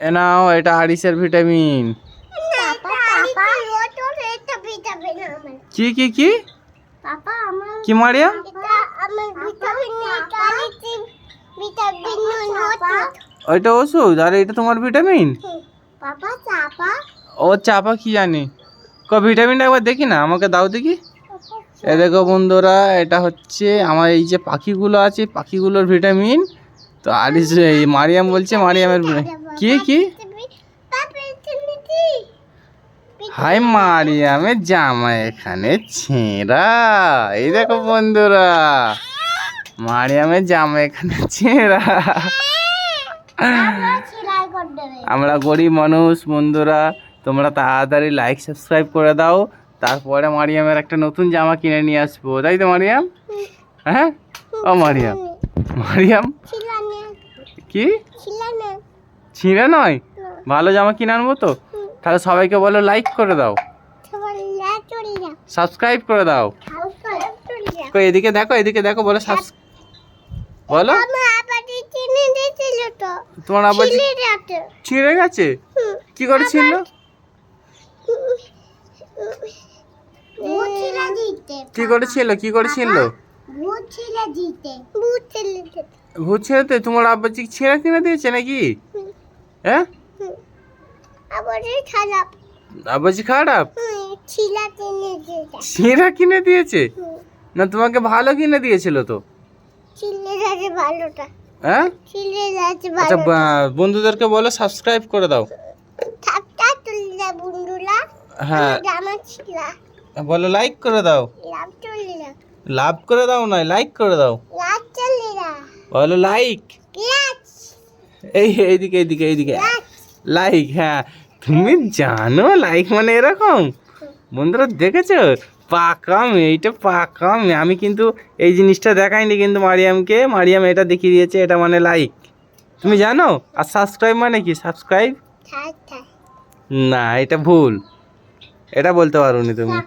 এ নাও, এটা আরিসের ভিটামিন। কি কি কি কি মারিয়া? ওইটা ওষুধ আর এটা তোমার ভিটামিন। ও চাপা কি জানি। ভিটামিনটা একবার দেখি না, আমাকে দাও দেখি। এ দেখো বন্ধুরা, এটা হচ্ছে আমার এই যে পাখিগুলো আছে, পাখিগুলোর ভিটামিন। তো আরিস এই মারিয়াম বলছে মারিয়ামের কি কি হাই মারিয়ামের জামা এখানে ছেঁড়া। এই দেখো বন্ধুরা, মারিয়ামের জামা এখানে ছেঁড়া। আমরা গরিব মানুষ বন্ধুরা, তোমরা তাড়াতাড়ি লাইক সাবস্ক্রাইব করে দাও, তারপরে মারিয়ামের একটা নতুন জামা কিনে নিয়ে আসবো, তাই তো মারিয়াম? হ্যাঁ ও মারিয়াম, মারিয়াম কি ছিঁড়ে নয়, ভালো জামা কিনে আনবো তো। তাহলে সবাইকে বলো লাইক করে দাও, সাবস্ক্রাইব করে দাও। এদিকে দেখো, এদিকে দেখো, বলো বলো। তোমার আবার ছিঁড়ে গেছে? কি করে ছিল? কি করে ছিল? কি করে ছিল? ভূত ছেড়েতে তোমার আব্বাজি ছেঁড়া কিনে দিয়েছে নাকি? হ্যাঁ, আব্বাজি খারাপ ছেঁড়া কিনে দিয়েছে না, তোমাকে ভালো কিনে দিয়েছিল তো। হ্যাঁ আচ্ছা, বন্ধুদেরকে বলো সাবস্ক্রাইব করে দাও। হ্যাঁ বলো লাইক করে দাও, লাভ করে দাও নয়, লাইক করে দাও, বলো লাইক। এইদিকে এইদিকে এইদিকে লাইক। হ্যাঁ তুমি জানো লাইক মানে এরকম। বন্ধুরা দেখেছো, পাকা মেয়েটা, পাকা মেয়ে। আমি কিন্তু এই জিনিসটা দেখাইনি কিন্তু মারিয়ামকে, মারিয়াম এটা দেখিয়ে দিয়েছে, এটা মানে লাইক। তুমি জানো? আর সাবস্ক্রাইব মানে কি? সাবস্ক্রাইব না, এটা ভুল, এটা বলতে পারোনি তুমি।